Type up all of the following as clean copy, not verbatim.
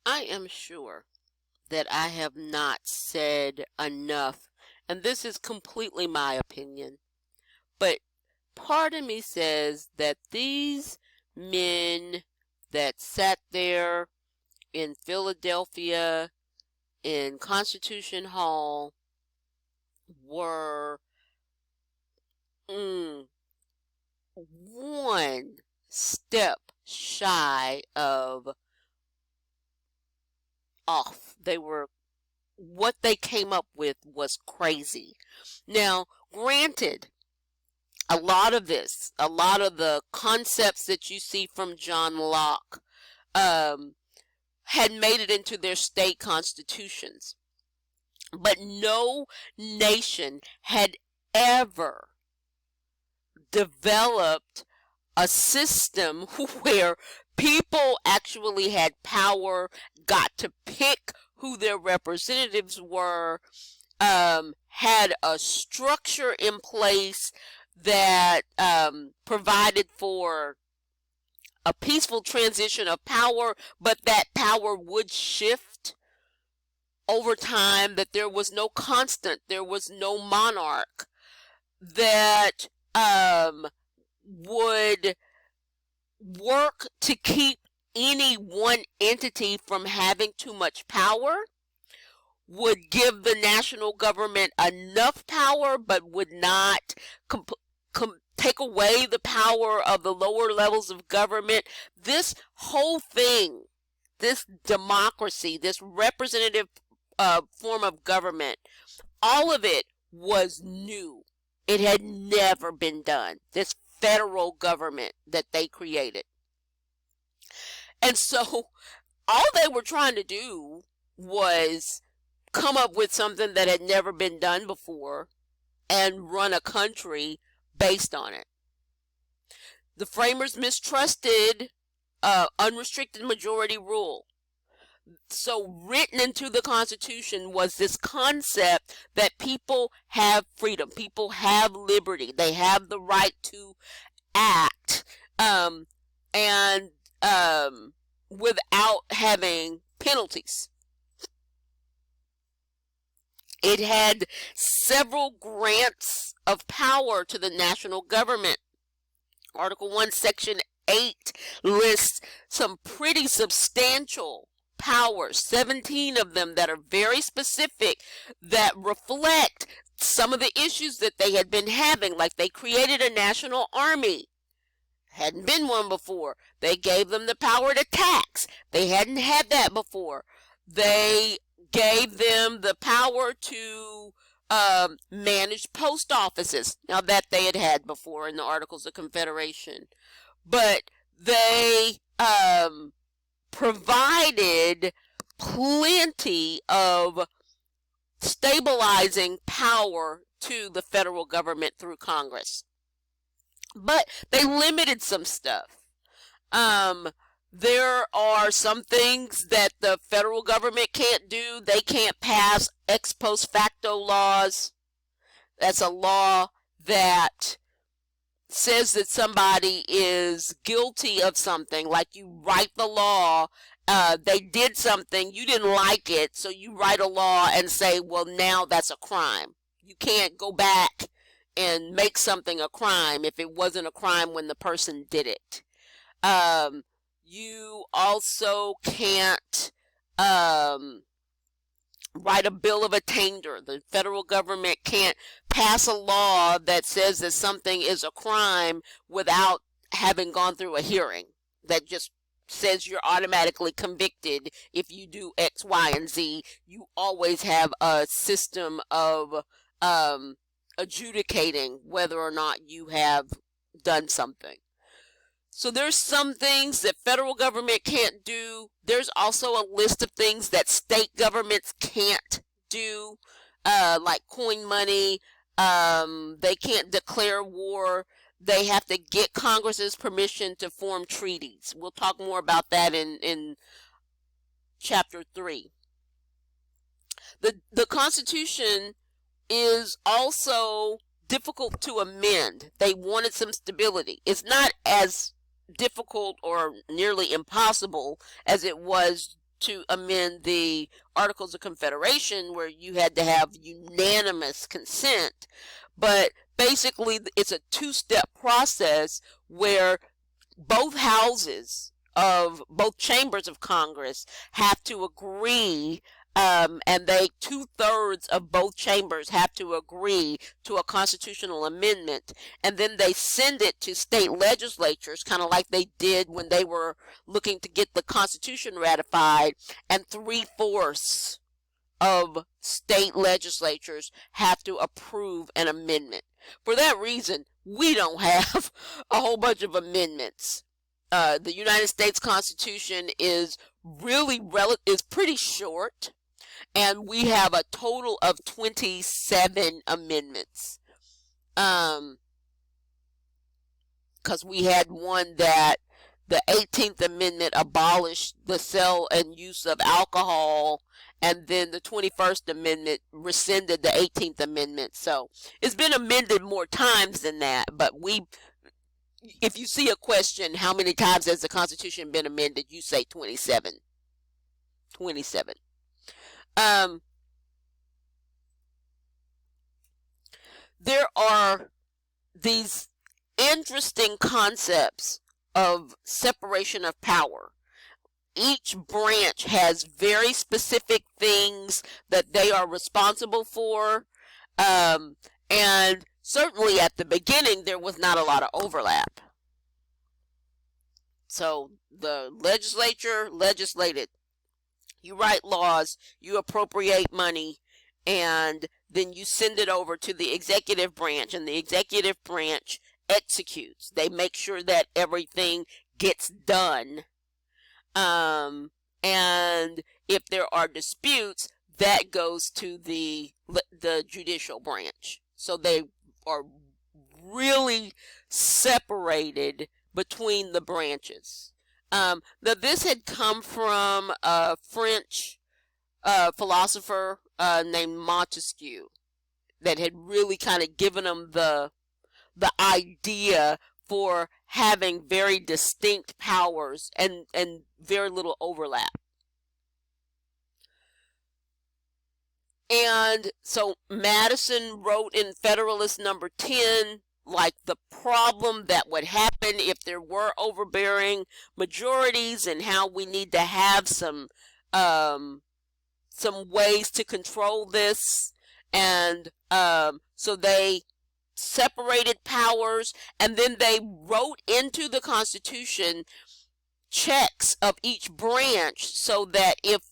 I am sure that I have not said enough, and this is completely my opinion, but part of me says that these men that sat there in Philadelphia in Constitution Hall were mm, one step shy of off. They were what they came up with was crazy. Now, granted, a lot of the concepts that you see from John Locke um, had made it into their state constitutions, but no nation had ever developed a system where people actually had power, got to pick who their representatives were, had a structure in place that provided for a peaceful transition of power, but that power would shift over time, that there was no constant, there was no monarch that would work to keep any one entity from having too much power, would give the national government enough power but would not take away the power of the lower levels of government. This whole thing, this democracy, this representative form of government, all of it was new. It had never been done. This federal government that they created. And so all they were trying to do was come up with something that had never been done before and run a country based on it. The framers mistrusted unrestricted majority rule. So written into the Constitution was this concept that people have freedom, people have liberty, they have the right to act, and without having penalties. It had several grants of power to the national government. Article 1, Section 8 lists some pretty substantial powers, 17 of them that are very specific, that reflect some of the issues that they had been having. Like they created a national army. Hadn't been one before. They gave them the power to tax. They hadn't had that before. They gave them the power to manage post offices. Now that they had had before in the Articles of Confederation. But they provided plenty of stabilizing power to the federal government through Congress. But they limited some stuff. There are some things that the federal government can't do. They can't pass ex post facto laws. That's a law that says that somebody is guilty of something. Like you write the law, they did something, you didn't like it, so you write a law and say, well, now that's a crime. You can't go back and make something a crime if it wasn't a crime when the person did it. You also can't write a bill of attainder. The federal government can't pass a law that says that something is a crime without having gone through a hearing that just says you're automatically convicted if you do X, Y, and Z. You always have a system of adjudicating whether or not you have done something. So there's some things that federal government can't do. There's also a list of things that state governments can't do, like coin money. They can't declare war. They have to get Congress's permission to form treaties. We'll talk more about that in Chapter 3. The Constitution is also difficult to amend. They wanted some stability. It's not as difficult or nearly impossible as it was to amend the Articles of Confederation, where you had to have unanimous consent. But basically, it's a two-step process where both houses of both chambers of Congress have to agree, and they 2/3 of both chambers have to agree to a constitutional amendment, and then they send it to state legislatures, kind of like they did when they were looking to get the Constitution ratified, and 3/4 of state legislatures have to approve an amendment. For that reason, we don't have a whole bunch of amendments. The United States Constitution is is pretty short, and we have a total of 27 amendments. Because we had one that the 18th Amendment abolished the sale and use of alcohol, and then the 21st Amendment rescinded the 18th Amendment. So it's been amended more times than that, but if you see a question, how many times has the Constitution been amended, you say 27. 27. There are these interesting concepts of separation of power. Each branch has very specific things that they are responsible for, and certainly at the beginning there was not a lot of overlap. So the legislature legislated, you write laws, you appropriate money, and then you send it over to the executive branch, and the executive branch executes. They make sure that everything gets done. And if there are disputes, that goes to the judicial branch. So they are really separated between the branches. Now, this had come from a French philosopher named Montesquieu, that had really kind of given them the idea for having very distinct powers and very little overlap. And so Madison wrote in Federalist number 10, like, the problem that would happen if there were overbearing majorities, and how we need to have some ways to control this. And so they separated powers, and then they wrote into the Constitution checks of each branch, so that if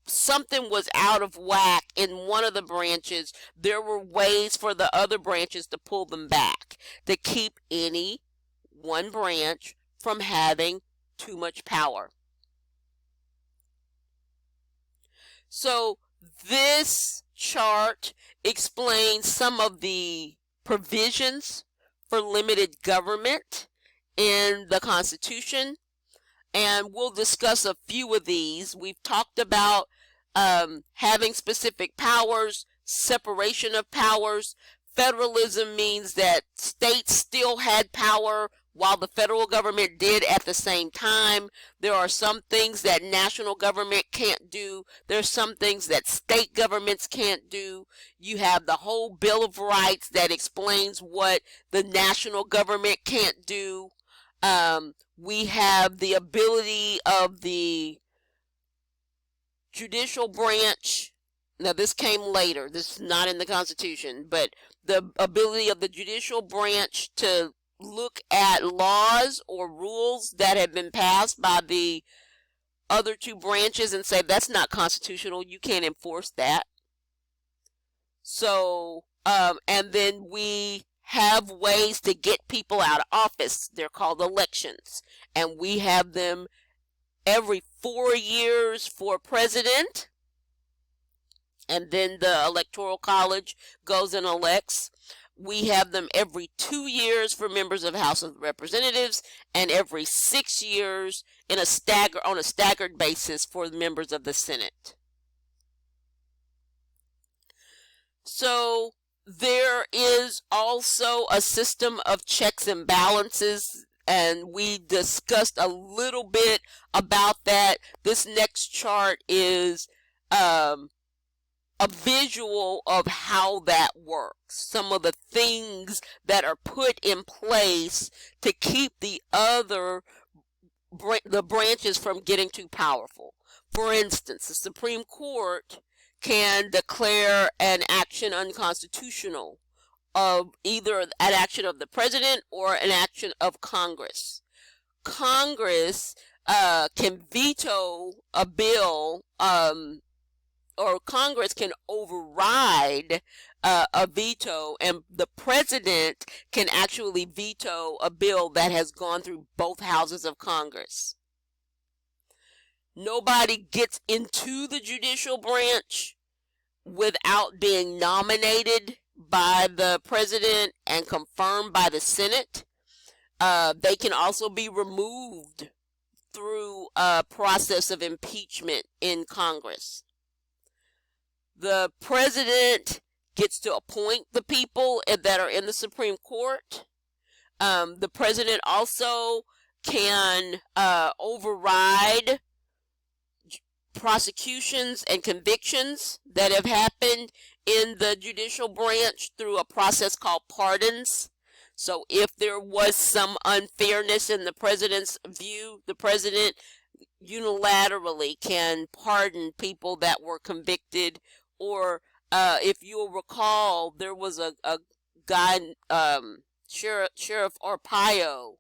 something was out of whack in one of the branches, there were ways for the other branches to pull them back, to keep any one branch from having too much power. So this chart explains some of the provisions for limited government in the Constitution, and we'll discuss a few of these. We've talked about having specific powers, separation of powers. Federalism means that states still had power while the federal government did at the same time. There are some things that national government can't do. There's some things that state governments can't do. You have the whole Bill of Rights that explains what the national government can't do. We have the ability of the judicial branch. Now, this came later. This is not in the Constitution, but the ability of the judicial branch to look at laws or rules that have been passed by the other two branches and say, that's not constitutional, you can't enforce that. So, and then we have ways to get people out of office. They're called elections, and we have them every 4 years for president, and then the Electoral College goes and elects. We have them every 2 years for members of the House of Representatives, and every 6 years on a staggered basis for members of the Senate. So there is also a system of checks and balances and we discussed a little bit about that. This next chart is a visual of how that works. Some of the things that are put in place to keep the branches from getting too powerful. For instance, the Supreme Court can declare an action unconstitutional of either an action of the president or an action of Congress. Congress can veto a bill, or Congress can override a veto, and the president can actually veto a bill that has gone through both houses of Congress. Nobody gets into the judicial branch without being nominated by the president and confirmed by the Senate. They can also be removed through a process of impeachment in Congress. The president gets to appoint the people that are in the Supreme Court. The president also can override prosecutions and convictions that have happened in the judicial branch through a process called pardons. So if there was some unfairness in the president's view, the president unilaterally can pardon people that were convicted. Or if you'll recall, there was a guy, Sheriff Arpaio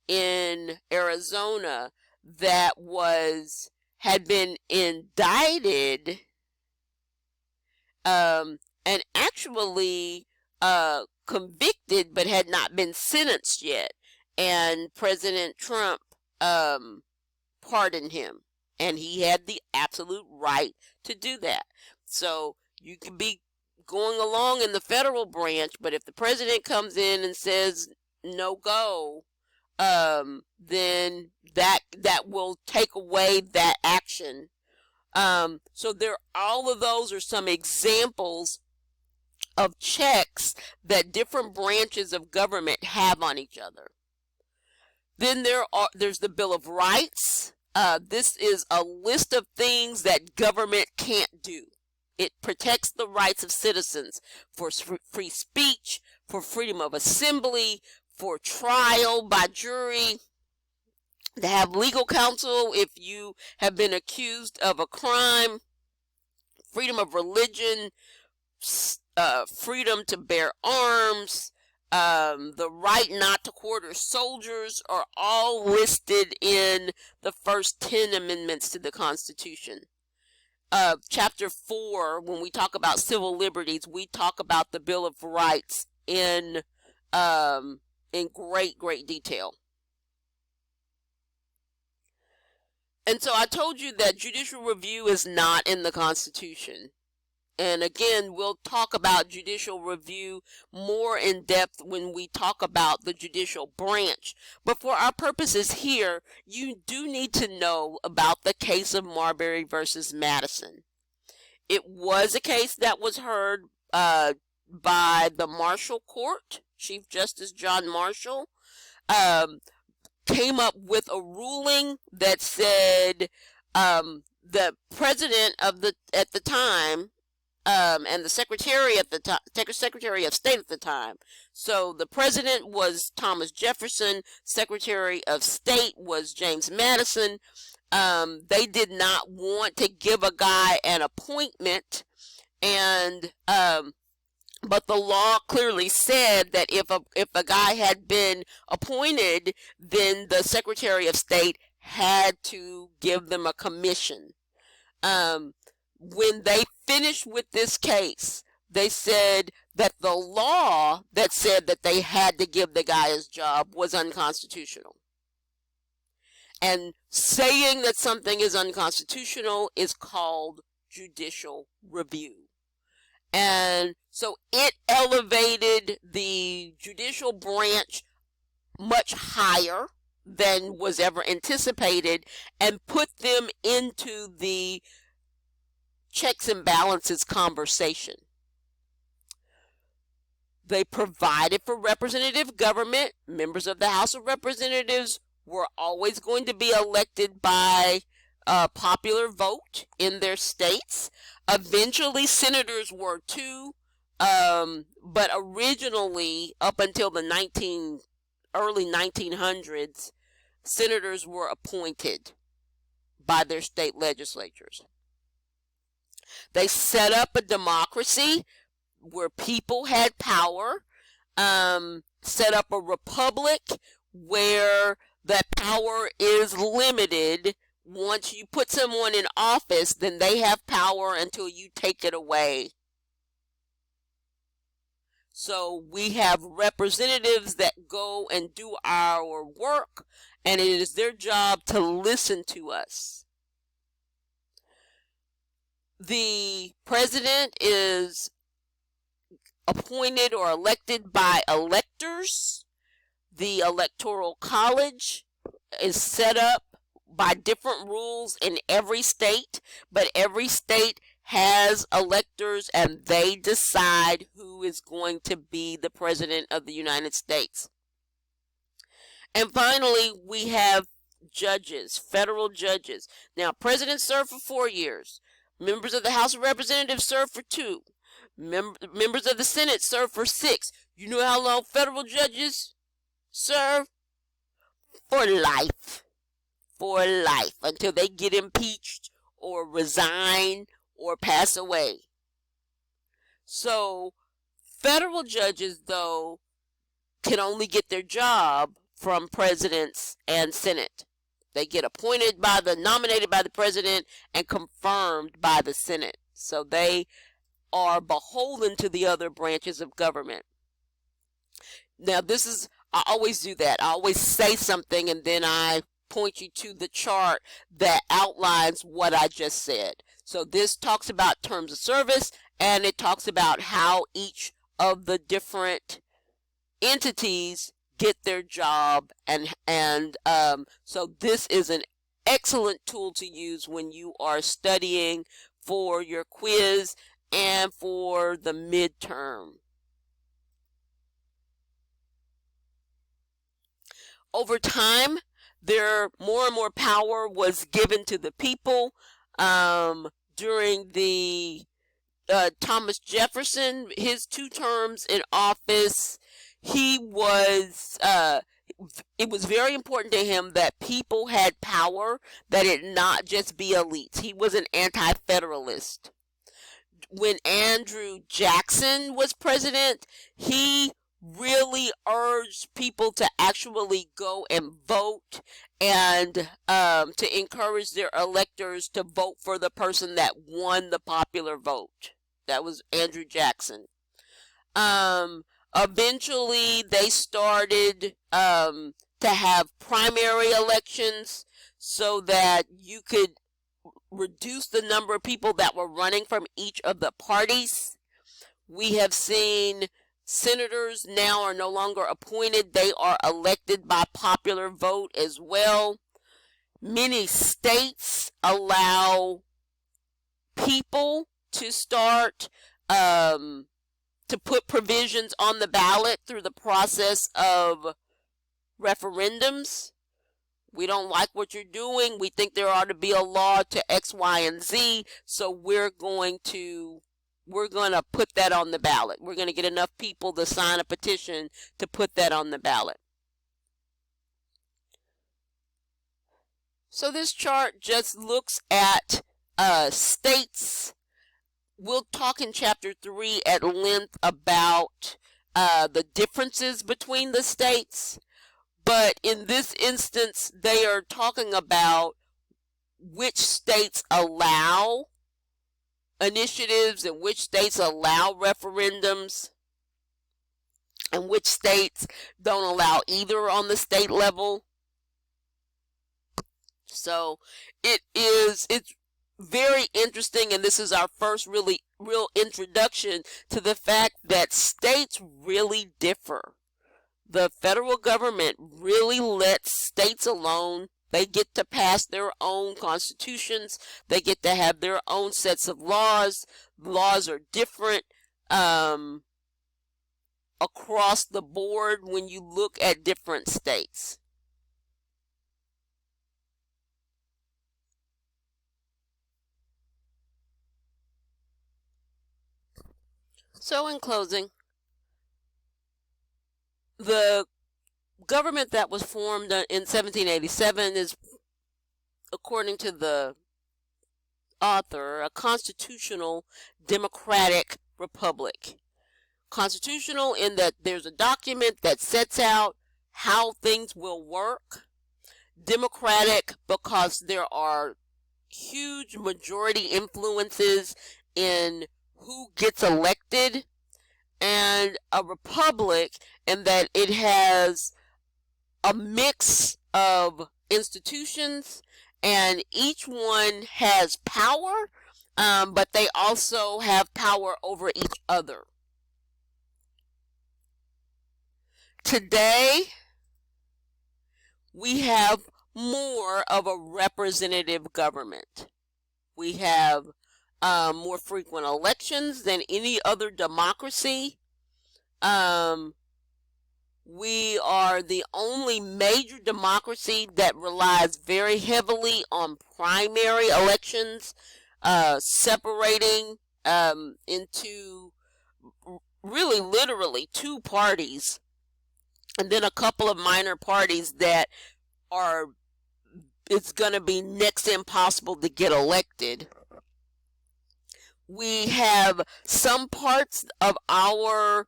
in Arizona, that had been indicted and actually convicted, but had not been sentenced yet. And President Trump pardoned him, and he had the absolute right to do that. So you can be going along in the federal branch, but if the president comes in and says no go, then that will take away that action. So all of those are some examples of checks that different branches of government have on each other. Then there's the Bill of Rights. This is a list of things that government can't do. It protects the rights of citizens for free speech, for freedom of assembly, for trial by jury, to have legal counsel if you have been accused of a crime, freedom of religion, freedom to bear arms, the right not to quarter soldiers are all listed in the first 10 amendments to the Constitution. Chapter 4, when we talk about civil liberties, we talk about the Bill of Rights in great detail. And so I told you that judicial review is not in the Constitution. And again, we'll talk about judicial review more in depth when we talk about the judicial branch. But for our purposes here, you do need to know about the case of Marbury versus Madison. It was a case that was heard by the Marshall Court. Chief Justice John Marshall came up with a ruling that said the president at the time, and the Secretary of State at the time. So the president was Thomas Jefferson. Secretary of State was James Madison. They did not want to give a guy an appointment, and but the law clearly said that if a guy had been appointed, then the Secretary of State had to give them a commission. When they finished with this case, they said that the law that said that they had to give the guy his job was unconstitutional. And saying that something is unconstitutional is called judicial review. And so it elevated the judicial branch much higher than was ever anticipated and put them into the checks and balances conversation. They provided for representative government. Members of the House of Representatives were always going to be elected by popular vote in their states. Eventually, senators were too, but originally, up until the early 1900s, senators were appointed by their state legislatures. They set up a democracy where people had power, set up a republic where that power is limited. Once you put someone in office, then they have power until you take it away. So we have representatives that go and do our work, and it is their job to listen to us. The president is appointed or elected by electors. The electoral college is set up by different rules in every state, but every state has electors and they decide who is going to be the president of the United States. And finally, we have judges, federal judges. Now, presidents serve for 4 years. Members of the House of Representatives serve for 2. Members of the Senate serve for 6. You know how long federal judges serve? For life. For life. Until they get impeached or resign or pass away. So, federal judges, though, can only get their job from presidents and Senate. They get nominated by the president and confirmed by the Senate. So they are beholden to the other branches of government. Now I always do that. I always say something and then I point you to the chart that outlines what I just said. So this talks about terms of service, and it talks about how each of the different entities get their job, and so this is an excellent tool to use when you are studying for your quiz and for the midterm. Over time, more and more power was given to the people. During the Thomas Jefferson, his 2 terms in office, it was very important to him that people had power, that it not just be elites. He was an anti-federalist. When Andrew Jackson was president, he really urged people to actually go and vote, and to encourage their electors to vote for the person that won the popular vote. That was Andrew Jackson. Eventually, they started to have primary elections so that you could reduce the number of people that were running from each of the parties. We have seen senators now are no longer appointed. They are elected by popular vote as well. Many states allow people to start to put provisions on the ballot through the process of referendums. We don't like what you're doing. We think there ought to be a law to X, Y, and Z. So we're going to put that on the ballot. We're going to get enough people to sign a petition to put that on the ballot. So this chart just looks at states. We'll talk in chapter 3 at length about the differences between the states. But in this instance, they are talking about which states allow initiatives and which states allow referendums and which states don't allow either on the state level. So it's very interesting, and this is our first real introduction to the fact that states really differ. The federal government really lets states alone. They get to pass their own constitutions. They get to have their own sets of laws. Laws are different. And across the board when you look at different states. So in closing, the government that was formed in 1787 is, according to the author, a constitutional democratic republic. Constitutional in that there's a document that sets out how things will work. Democratic because there are huge majority influences in who gets elected. And a republic in that it has a mix of institutions, and each one has power, but they also have power over each other. Today, we have more of a representative government. We have more frequent elections than any other democracy. We are the only major democracy that relies very heavily on primary elections, separating into really literally two parties, and then a couple of minor parties that are, it's going to be next to impossible to get elected. We have some parts of our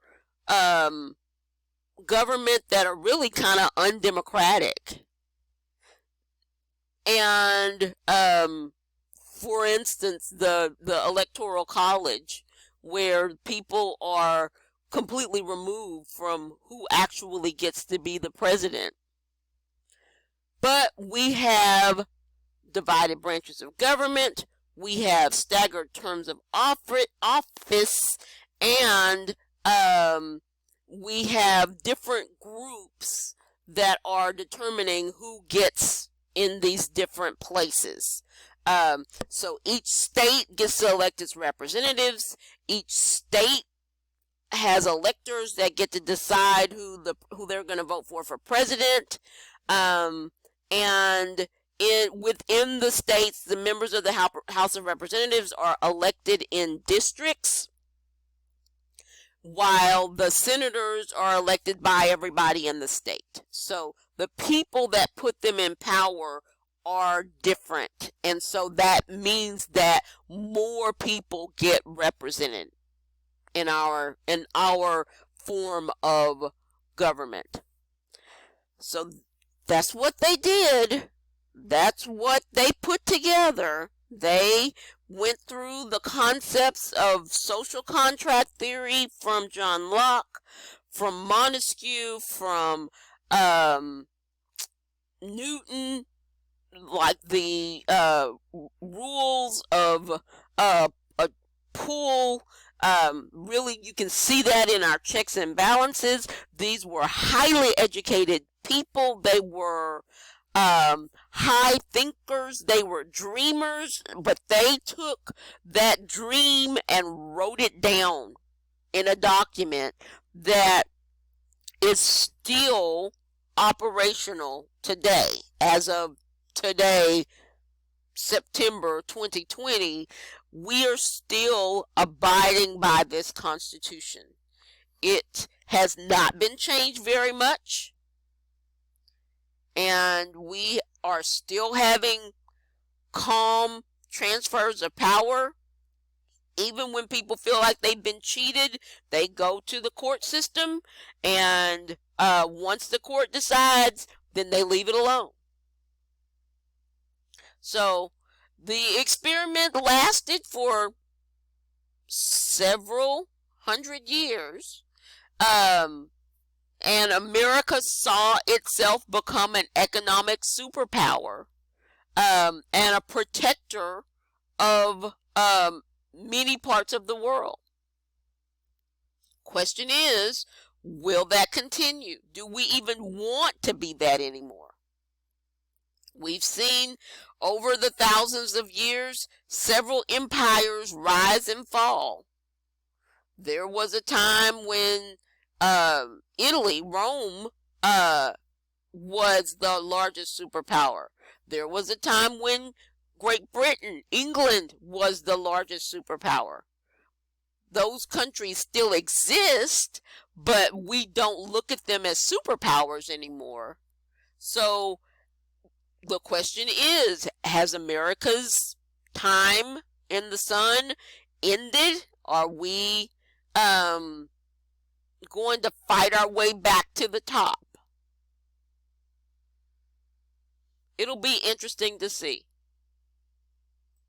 government that are really kind of undemocratic. And for instance, the Electoral College, where people are completely removed from who actually gets to be the president. But we have divided branches of government. We have staggered terms of office, and we have different groups that are determining who gets in these different places. So each state gets to elect its representatives. Each state has electors that get to decide who they're going to vote for president. And within the states, the members of the House of Representatives are elected in districts, while the senators are elected by everybody in the state. So the people that put them in power are different, and so that means that more people get represented in our form of government. So that's what they did. That's what they put together. They went through the concepts of social contract theory from John Locke, from Montesquieu, from Newton, like the rules of a pool. Really, you can see that in our checks and balances. These were highly educated people. They were high thinkers. They were dreamers, but they took that dream and wrote it down in a document that is still operational today. As of today, September 2020, we are still abiding by this Constitution. It has not been changed very much, and we are still having calm transfers of power. Even when people feel like they've been cheated, they go to the court system, and once the court decides, then they leave it alone. So the experiment lasted for several hundred years, and America saw itself become an economic superpower, and a protector of many parts of the world. Question is, will that continue? Do we even want to be that anymore? We've seen over the thousands of years several empires rise and fall. There was a time when Italy, Rome, was the largest superpower. There was a time when Great Britain, England was the largest superpower. Those countries still exist, but we don't look at them as superpowers anymore. So the question is, has America's time in the sun ended? Are we going to fight our way back to the top? It'll be interesting to see.